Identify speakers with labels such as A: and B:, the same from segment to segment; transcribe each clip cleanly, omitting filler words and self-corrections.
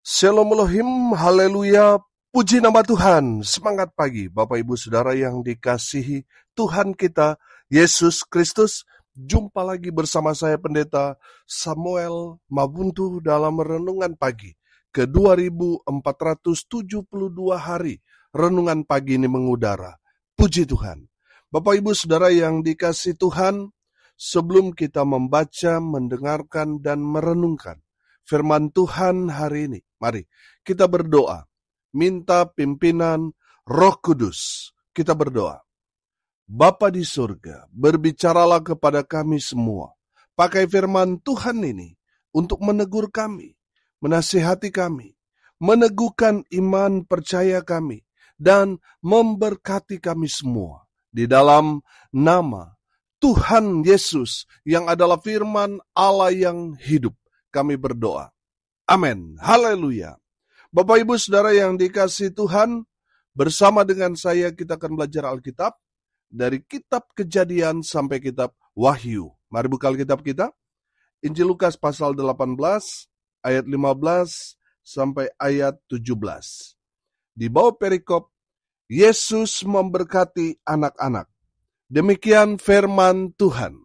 A: Shalom Elohim, haleluya, puji nama Tuhan. Semangat pagi Bapak Ibu Saudara yang dikasihi Tuhan kita, Yesus Kristus. Jumpa lagi bersama saya Pendeta Samuel Mabuntu dalam Renungan Pagi ke 2472 hari. Renungan pagi ini mengudara. Puji Tuhan. Bapak Ibu Saudara yang dikasihi Tuhan, sebelum kita membaca, mendengarkan, dan merenungkan firman Tuhan hari ini, mari kita berdoa, minta pimpinan Roh Kudus. Kita berdoa. Bapa di surga, berbicaralah kepada kami semua. Pakai firman Tuhan ini untuk menegur kami, menasihati kami, meneguhkan iman percaya kami, dan memberkati kami semua. Di dalam nama Tuhan Yesus yang adalah firman Allah yang hidup, kami berdoa. Amin. Haleluya. Bapak Ibu Saudara yang dikasihi Tuhan, bersama dengan saya kita akan belajar Alkitab dari kitab Kejadian sampai kitab Wahyu. Mari buka Alkitab kita. Injil Lukas pasal 18 ayat 15 sampai ayat 17. Di bawah perikop, Yesus memberkati anak-anak. Demikian firman Tuhan.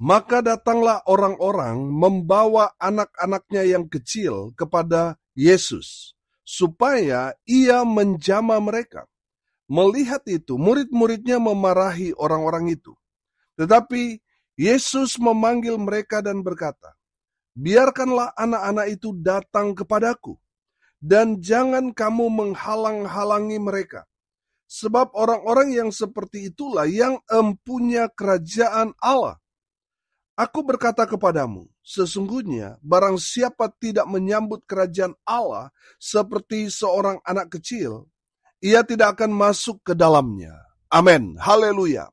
A: Maka datanglah orang-orang membawa anak-anaknya yang kecil kepada Yesus, supaya ia menjamah mereka. Melihat itu, murid-muridnya memarahi orang-orang itu. Tetapi Yesus memanggil mereka dan berkata, biarkanlah anak-anak itu datang kepadaku, dan jangan kamu menghalang-halangi mereka. Sebab orang-orang yang seperti itulah yang empunya kerajaan Allah. Aku berkata kepadamu, sesungguhnya barang siapa tidak menyambut kerajaan Allah seperti seorang anak kecil, ia tidak akan masuk ke dalamnya. Amin. Haleluya.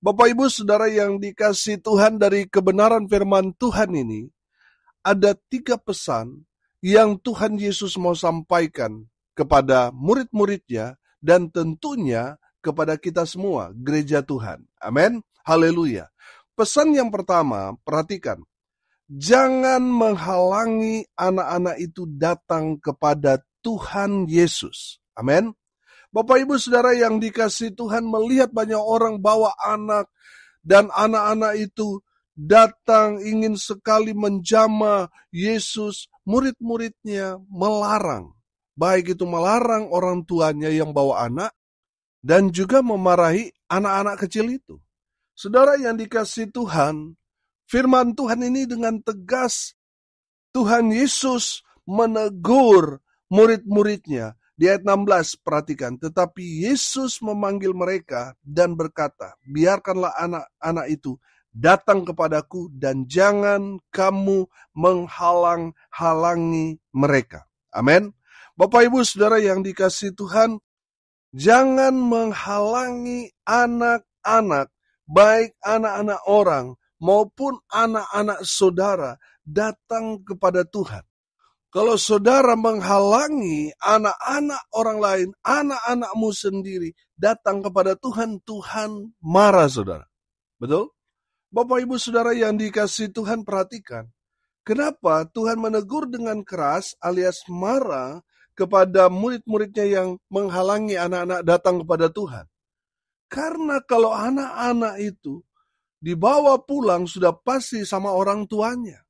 A: Bapak Ibu Saudara yang dikasihi Tuhan, dari kebenaran firman Tuhan ini, ada 3 pesan yang Tuhan Yesus mau sampaikan kepada murid-muridnya dan tentunya kepada kita semua, gereja Tuhan. Amin. Haleluya. Pesan yang pertama, perhatikan. Jangan menghalangi anak-anak itu datang kepada Tuhan Yesus. Amin. Bapak Ibu Saudara yang dikasihi Tuhan, melihat banyak orang bawa anak, dan anak-anak itu datang ingin sekali menjamah Yesus. Murid-muridnya melarang. Baik itu melarang orang tuanya yang bawa anak, dan juga memarahi anak-anak kecil itu. Saudara yang dikasihi Tuhan, firman Tuhan ini dengan tegas Tuhan Yesus menegur murid-muridnya. Di ayat 16 perhatikan, tetapi Yesus memanggil mereka dan berkata, biarkanlah anak-anak itu datang kepadaku dan jangan kamu menghalang-halangi mereka. Amin. Bapak Ibu Saudara yang dikasihi Tuhan, jangan menghalangi anak-anak, baik anak-anak orang maupun anak-anak saudara, datang kepada Tuhan. Kalau saudara menghalangi anak-anak orang lain, anak-anakmu sendiri datang kepada Tuhan, Tuhan marah saudara. Betul? Bapak Ibu Saudara yang dikasihi Tuhan, perhatikan. Kenapa Tuhan menegur dengan keras alias marah kepada murid-muridnya yang menghalangi anak-anak datang kepada Tuhan? Karena kalau anak-anak itu dibawa pulang sudah pasti sama orang tuanya.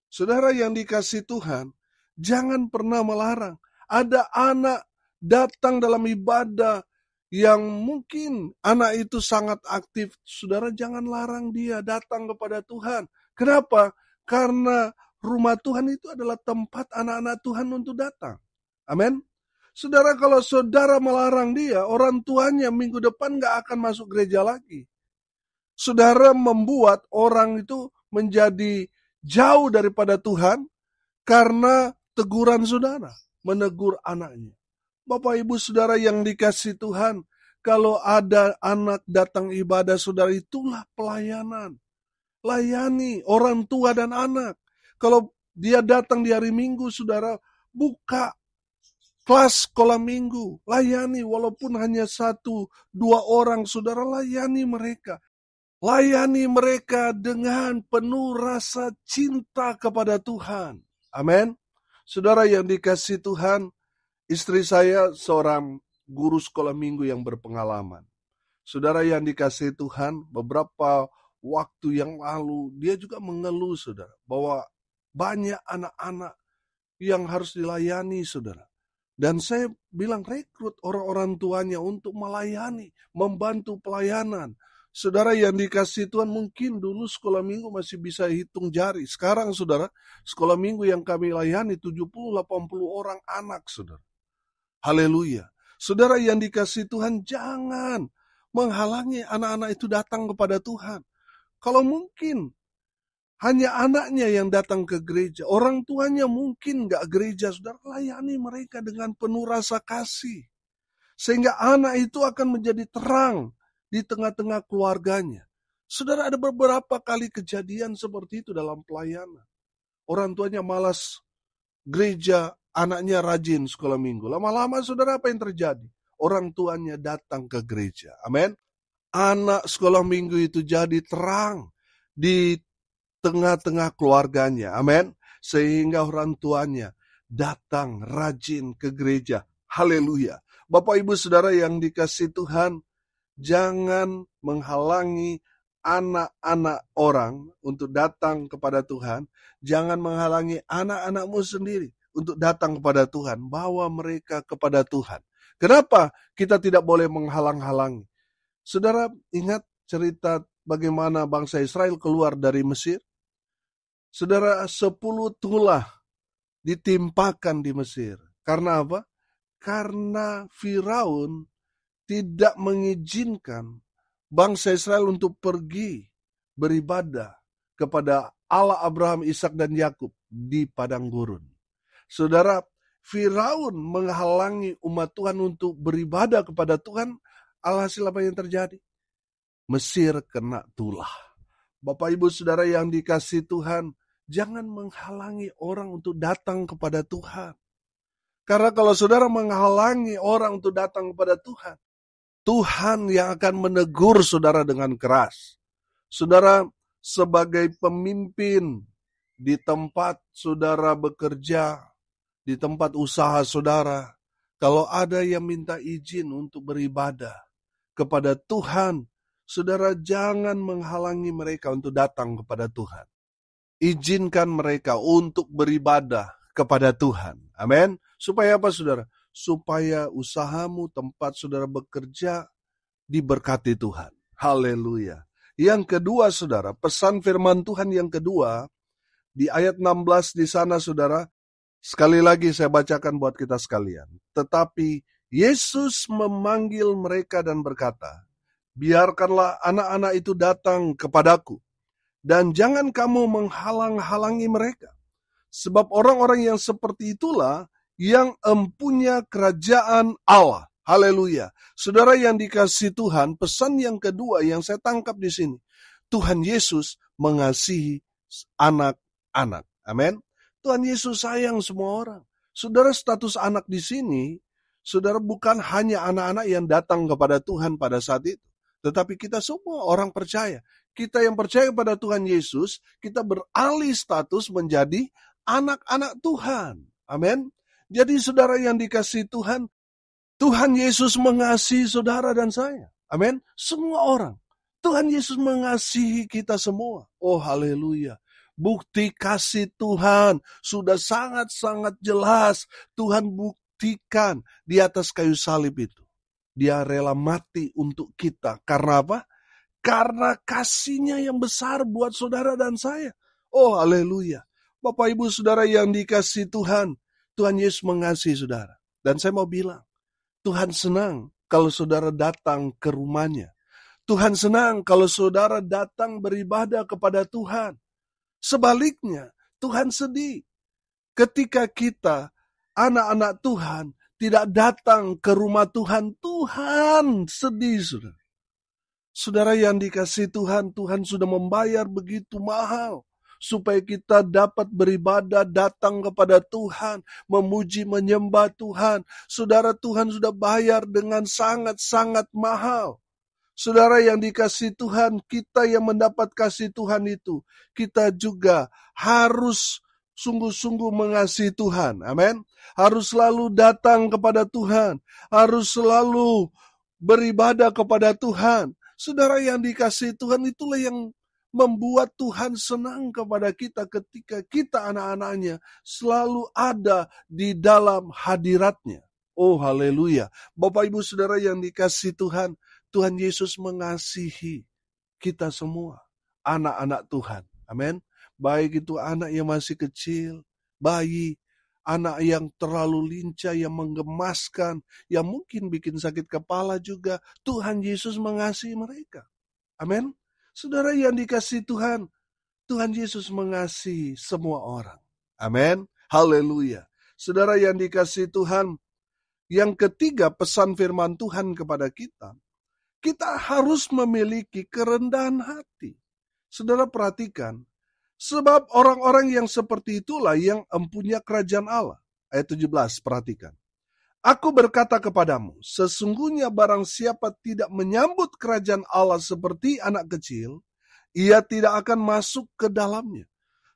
A: Saudara yang dikasihi Tuhan, jangan pernah melarang. Ada anak datang dalam ibadah yang mungkin anak itu sangat aktif. Saudara jangan larang dia datang kepada Tuhan. Kenapa? Karena rumah Tuhan itu adalah tempat anak-anak Tuhan untuk datang. Amin. Saudara, kalau saudara melarang dia, orang tuanya minggu depan gak akan masuk gereja lagi. Saudara membuat orang itu menjadi jauh daripada Tuhan karena teguran saudara, menegur anaknya. Bapak Ibu Saudara yang dikasihi Tuhan, kalau ada anak datang ibadah saudara, itulah pelayanan. Layani orang tua dan anak. Kalau dia datang di hari Minggu, saudara, buka kelas sekolah minggu, layani walaupun hanya 1-2 orang, saudara layani mereka. Layani mereka dengan penuh rasa cinta kepada Tuhan. Amin. Saudara yang dikasihi Tuhan, istri saya seorang guru sekolah minggu yang berpengalaman. Saudara yang dikasihi Tuhan, beberapa waktu yang lalu dia juga mengeluh, saudara, bahwa banyak anak-anak yang harus dilayani, saudara. Dan saya bilang rekrut orang-orang tuanya untuk melayani, membantu pelayanan. Saudara yang dikasihi Tuhan, mungkin dulu sekolah minggu masih bisa hitung jari. Sekarang saudara, sekolah minggu yang kami layani 70-80 orang anak, saudara. Haleluya. Saudara yang dikasihi Tuhan, jangan menghalangi anak-anak itu datang kepada Tuhan. Kalau mungkin hanya anaknya yang datang ke gereja, orang tuanya mungkin gak gereja, saudara, layani mereka dengan penuh rasa kasih. Sehingga anak itu akan menjadi terang di tengah-tengah keluarganya. Saudara, ada beberapa kali kejadian seperti itu dalam pelayanan. Orang tuanya malas gereja, anaknya rajin sekolah minggu. Lama-lama saudara, apa yang terjadi? Orang tuanya datang ke gereja. Amin. Anak sekolah minggu itu jadi terang di tengah-tengah keluarganya. Amin. Sehingga orang tuanya datang rajin ke gereja. Haleluya. Bapak Ibu Saudara yang dikasihi Tuhan, jangan menghalangi anak-anak orang untuk datang kepada Tuhan. Jangan menghalangi anak-anakmu sendiri untuk datang kepada Tuhan. Bawa mereka kepada Tuhan. Kenapa kita tidak boleh menghalang-halangi? Saudara ingat cerita bagaimana bangsa Israel keluar dari Mesir? Saudara, 10 tulah ditimpakan di Mesir. Karena apa? Karena Firaun tidak mengizinkan bangsa Israel untuk pergi beribadah kepada Allah Abraham, Ishak dan Yakub di padang gurun. Saudara, Firaun menghalangi umat Tuhan untuk beribadah kepada Tuhan. Alhasil apa yang terjadi? Mesir kena tulah. Bapak Ibu Saudara yang dikasihi Tuhan, jangan menghalangi orang untuk datang kepada Tuhan. Karena kalau saudara menghalangi orang untuk datang kepada Tuhan, Tuhan yang akan menegur saudara dengan keras. Saudara sebagai pemimpin di tempat saudara bekerja, di tempat usaha saudara, kalau ada yang minta izin untuk beribadah kepada Tuhan, saudara jangan menghalangi mereka untuk datang kepada Tuhan. Izinkan mereka untuk beribadah kepada Tuhan. Amin. Supaya apa saudara? Supaya usahamu, tempat saudara bekerja diberkati Tuhan. Haleluya. Yang kedua saudara, pesan firman Tuhan yang kedua, di ayat 16 di sana saudara, sekali lagi saya bacakan buat kita sekalian. Tetapi Yesus memanggil mereka dan berkata, biarkanlah anak-anak itu datang kepadaku, dan jangan kamu menghalang-halangi mereka. Sebab orang-orang yang seperti itulah yang empunya kerajaan Allah. Haleluya. Saudara yang dikasihi Tuhan, pesan yang kedua yang saya tangkap di sini. Tuhan Yesus mengasihi anak-anak. Amin. Tuhan Yesus sayang semua orang. Saudara, status anak di sini, saudara, bukan hanya anak-anak yang datang kepada Tuhan pada saat itu. Tetapi kita semua orang percaya. Kita yang percaya kepada Tuhan Yesus, kita beralih status menjadi anak-anak Tuhan. Amin. Jadi saudara yang dikasihi Tuhan, Tuhan Yesus mengasihi saudara dan saya. Amin. Semua orang. Tuhan Yesus mengasihi kita semua. Oh haleluya. Bukti kasih Tuhan sudah sangat-sangat jelas. Tuhan buktikan di atas kayu salib itu. Dia rela mati untuk kita. Karena apa? Karena kasihnya yang besar buat saudara dan saya. Oh haleluya. Bapak Ibu Saudara yang dikasihi Tuhan, Tuhan Yesus mengasihi saudara. Dan saya mau bilang, Tuhan senang kalau saudara datang ke rumahnya. Tuhan senang kalau saudara datang beribadah kepada Tuhan. Sebaliknya, Tuhan sedih ketika kita, anak-anak Tuhan, tidak datang ke rumah Tuhan. Tuhan sedih, saudara. Saudara yang dikasihi Tuhan, Tuhan sudah membayar begitu mahal supaya kita dapat beribadah, datang kepada Tuhan, memuji, menyembah Tuhan. Saudara, Tuhan sudah bayar dengan sangat-sangat mahal. Saudara yang dikasihi Tuhan, kita yang mendapat kasih Tuhan itu, kita juga harus sungguh-sungguh mengasihi Tuhan. Amin. Harus selalu datang kepada Tuhan. Harus selalu beribadah kepada Tuhan. Saudara yang dikasihi Tuhan, itulah yang membuat Tuhan senang kepada kita ketika kita anak-anaknya selalu ada di dalam hadiratnya. Oh haleluya. Bapak ibu saudara yang dikasihi Tuhan, Tuhan Yesus mengasihi kita semua. Anak-anak Tuhan. Amin. Baik itu anak yang masih kecil, bayi, anak yang terlalu lincah, yang menggemaskan, yang mungkin bikin sakit kepala juga. Tuhan Yesus mengasihi mereka. Amin. Saudara yang dikasihi Tuhan, Tuhan Yesus mengasihi semua orang. Amin. Haleluya. Saudara yang dikasihi Tuhan, yang ketiga pesan firman Tuhan kepada kita harus memiliki kerendahan hati. Saudara perhatikan, sebab orang-orang yang seperti itulah yang empunya kerajaan Allah. Ayat 17, perhatikan. Aku berkata kepadamu, sesungguhnya barang siapa tidak menyambut kerajaan Allah seperti anak kecil, ia tidak akan masuk ke dalamnya.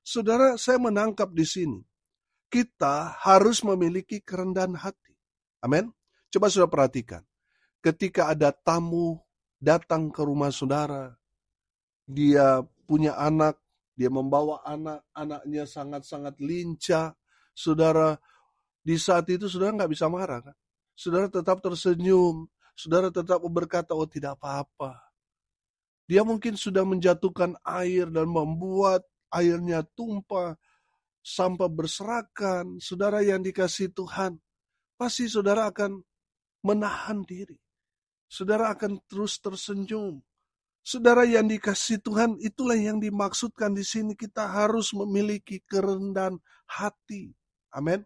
A: Saudara, saya menangkap di sini. Kita harus memiliki kerendahan hati. Amin. Coba saudara perhatikan. Ketika ada tamu datang ke rumah saudara, dia punya anak, dia membawa anak-anaknya sangat-sangat lincah. Saudara, di saat itu saudara nggak bisa marah kan? Saudara tetap tersenyum, saudara tetap berkata, oh tidak apa-apa. Dia mungkin sudah menjatuhkan air dan membuat airnya tumpah, sampah berserakan. Saudara yang dikasihi Tuhan, pasti saudara akan menahan diri. Saudara akan terus tersenyum. Saudara yang dikasihi Tuhan, itulah yang dimaksudkan di sini. Kita harus memiliki kerendahan hati. Amin.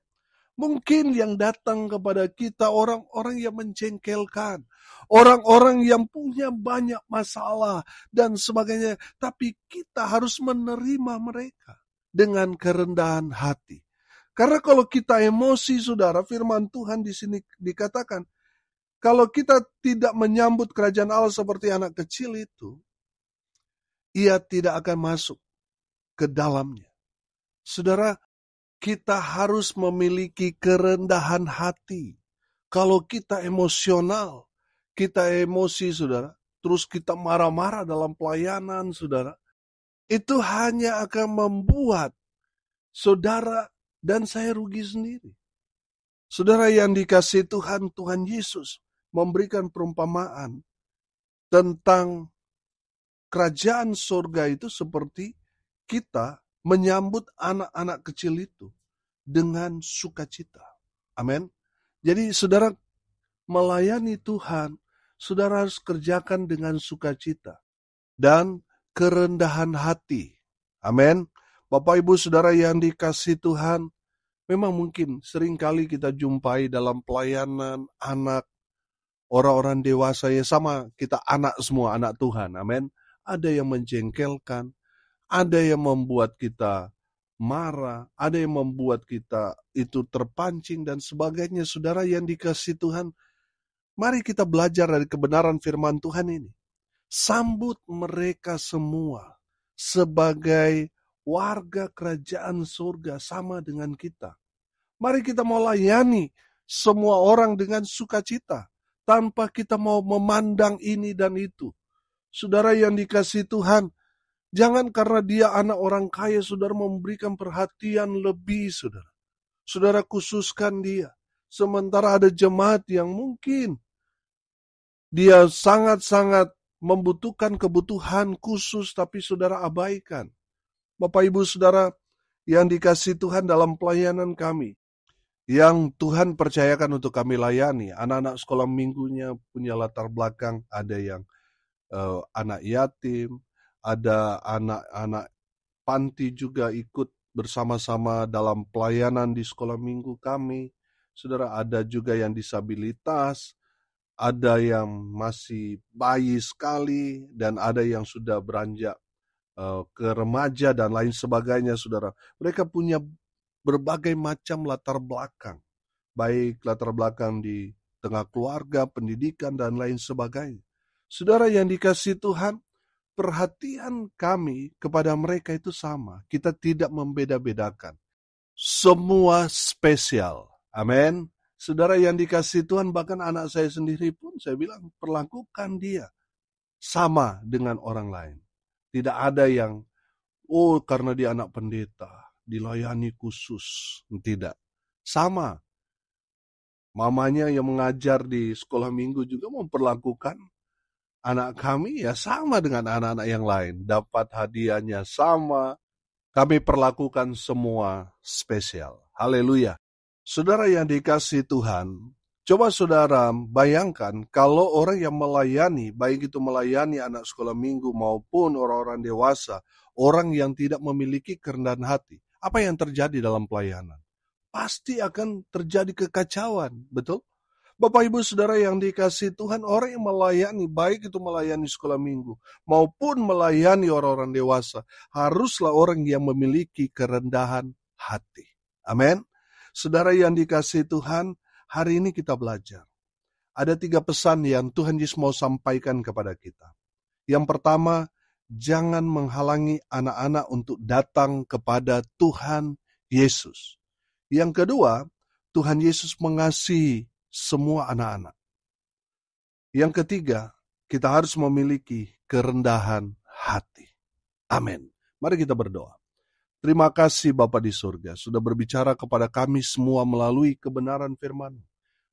A: Mungkin yang datang kepada kita orang-orang yang menjengkelkan, orang-orang yang punya banyak masalah dan sebagainya, tapi kita harus menerima mereka dengan kerendahan hati. Karena kalau kita emosi, saudara, firman Tuhan di sini dikatakan, kalau kita tidak menyambut kerajaan Allah seperti anak kecil itu, ia tidak akan masuk ke dalamnya. Saudara, kita harus memiliki kerendahan hati. Kalau kita emosional, kita emosi, saudara, terus kita marah-marah dalam pelayanan, saudara, itu hanya akan membuat saudara dan saya rugi sendiri. Saudara yang dikasihi Tuhan, Tuhan Yesus memberikan perumpamaan tentang kerajaan surga itu seperti kita menyambut anak-anak kecil itu dengan sukacita. Amin. Jadi saudara melayani Tuhan, saudara harus kerjakan dengan sukacita dan kerendahan hati. Amin. Bapak ibu saudara yang dikasihi Tuhan, memang mungkin seringkali kita jumpai dalam pelayanan anak, orang-orang dewasa ya sama kita anak semua, anak Tuhan. Amin. Ada yang menjengkelkan, ada yang membuat kita marah, ada yang membuat kita itu terpancing dan sebagainya. Saudara yang dikasihi Tuhan, mari kita belajar dari kebenaran firman Tuhan ini. Sambut mereka semua sebagai warga kerajaan surga sama dengan kita. Mari kita mau layani semua orang dengan sukacita, tanpa kita mau memandang ini dan itu. Saudara yang dikasihi Tuhan, jangan karena dia anak orang kaya, saudara memberikan perhatian lebih, saudara. Saudara khususkan dia. Sementara ada jemaat yang mungkin dia sangat-sangat membutuhkan kebutuhan khusus, tapi saudara abaikan. Bapak ibu saudara yang dikasihi Tuhan dalam pelayanan kami, yang Tuhan percayakan untuk kami layani, anak-anak sekolah minggunya punya latar belakang, ada yang anak yatim, ada anak-anak panti juga ikut bersama-sama dalam pelayanan di sekolah minggu kami. Saudara, ada juga yang disabilitas, ada yang masih bayi sekali, dan ada yang sudah beranjak ke remaja dan lain sebagainya, saudara. Mereka punya berbagai macam latar belakang, baik latar belakang di tengah keluarga, pendidikan, dan lain sebagainya. Saudara yang dikasihi Tuhan, perhatian kami kepada mereka itu sama. Kita tidak membeda-bedakan. semua spesial. Amin. Saudara yang dikasihi Tuhan, bahkan anak saya sendiri pun saya bilang perlakukan dia sama dengan orang lain. Tidak ada yang, karena dia anak pendeta, dilayani khusus. Tidak. Sama. Mamanya yang mengajar di sekolah minggu juga memperlakukan anak kami ya sama dengan anak-anak yang lain. Dapat hadiahnya sama. Kami perlakukan semua spesial. Haleluya. Saudara yang dikasihi Tuhan, coba saudara bayangkan kalau orang yang melayani, baik itu melayani anak sekolah minggu maupun orang-orang dewasa, orang yang tidak memiliki kerendahan hati, apa yang terjadi dalam pelayanan? Pasti akan terjadi kekacauan, betul? Bapak Ibu Saudara yang dikasihi Tuhan, orang yang melayani, baik itu melayani sekolah minggu maupun melayani orang-orang dewasa, haruslah orang yang memiliki kerendahan hati. Amin. Saudara yang dikasihi Tuhan, hari ini kita belajar. Ada 3 pesan yang Tuhan Yesus mau sampaikan kepada kita. Yang pertama, jangan menghalangi anak-anak untuk datang kepada Tuhan Yesus. Yang kedua, Tuhan Yesus mengasihi semua anak-anak. Yang ketiga, kita harus memiliki kerendahan hati. Amin. Mari kita berdoa. Terima kasih Bapa di surga, sudah berbicara kepada kami semua melalui kebenaran firman.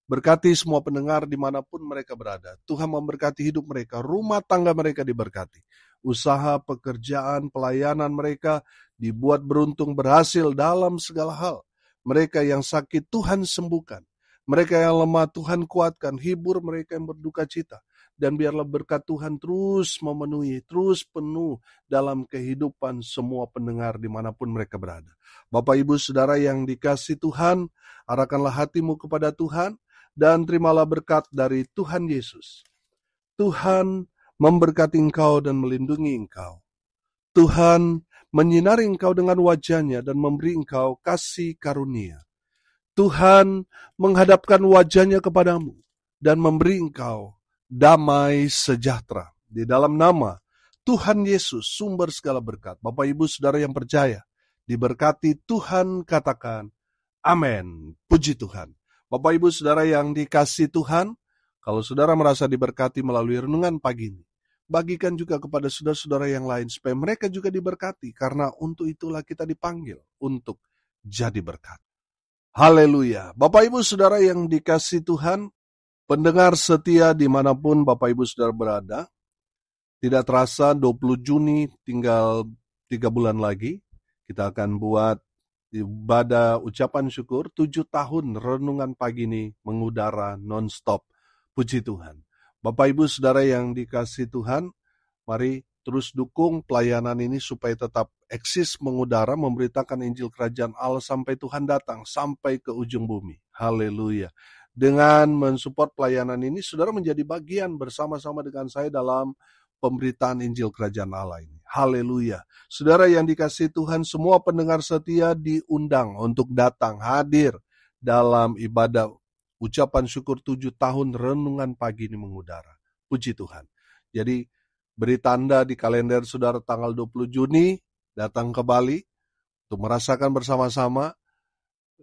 A: Berkati semua pendengar dimanapun mereka berada. Tuhan memberkati hidup mereka, rumah tangga mereka diberkati. Usaha, pekerjaan, pelayanan mereka dibuat beruntung berhasil dalam segala hal. Mereka yang sakit Tuhan sembuhkan. Mereka yang lemah Tuhan kuatkan, hibur mereka yang berduka cita. Dan biarlah berkat Tuhan terus memenuhi, terus penuh dalam kehidupan semua pendengar dimanapun mereka berada. Bapak Ibu Saudara yang dikasihi Tuhan, arahkanlah hatimu kepada Tuhan dan terimalah berkat dari Tuhan Yesus. Tuhan memberkati engkau dan melindungi engkau. Tuhan menyinari engkau dengan wajah-Nya dan memberi engkau kasih karunia. Tuhan menghadapkan wajah-Nya kepadamu dan memberi engkau damai sejahtera. Di dalam nama Tuhan Yesus, sumber segala berkat. Bapak Ibu Saudara yang percaya, diberkati Tuhan, katakan amin. Puji Tuhan. Bapak Ibu Saudara yang dikasihi Tuhan, kalau saudara merasa diberkati melalui renungan pagi ini, bagikan juga kepada saudara-saudara yang lain supaya mereka juga diberkati, karena untuk itulah kita dipanggil untuk jadi berkat. Haleluya. Bapak Ibu Saudara yang dikasihi Tuhan, pendengar setia dimanapun Bapak Ibu Saudara berada, tidak terasa 20 Juni tinggal 3 bulan lagi, kita akan buat ibadah ucapan syukur 7 tahun renungan pagi ini mengudara non-stop. Puji Tuhan. Bapak Ibu Saudara yang dikasihi Tuhan, mari terus dukung pelayanan ini supaya tetap eksis mengudara, memberitakan Injil Kerajaan Allah sampai Tuhan datang, sampai ke ujung bumi. Haleluya. Dengan mensupport pelayanan ini, saudara menjadi bagian bersama-sama dengan saya dalam pemberitaan Injil Kerajaan Allah ini. Haleluya. Saudara yang dikasihi Tuhan, semua pendengar setia diundang untuk datang hadir dalam ibadah ucapan syukur 7 tahun renungan pagi ini mengudara. Puji Tuhan. Jadi beri tanda di kalender saudara tanggal 20 Juni datang ke Bali untuk merasakan bersama-sama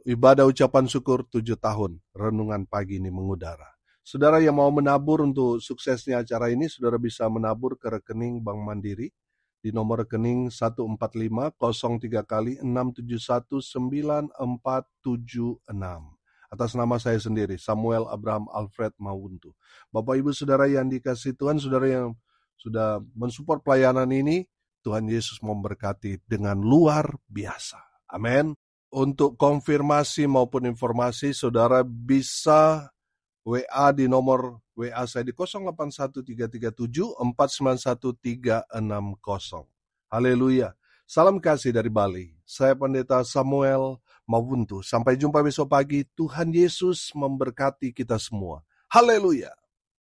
A: ibadah ucapan syukur 7 tahun renungan pagi ini mengudara. Saudara yang mau menabur untuk suksesnya acara ini, saudara bisa menabur ke rekening Bank Mandiri di nomor rekening 14503 kali 6719476. Atas nama saya sendiri, Samuel Abraham Alfred Mawuntu. Bapak Ibu Saudara yang dikasihi Tuhan, saudara yang sudah mensupport pelayanan ini, Tuhan Yesus memberkati dengan luar biasa. Amin. Untuk konfirmasi maupun informasi, saudara bisa WA di nomor WA saya di 081337491360. Haleluya. Salam kasih dari Bali. Saya Pendeta Samuel Mawuntu. Sampai jumpa besok pagi. Tuhan Yesus memberkati kita semua. Haleluya.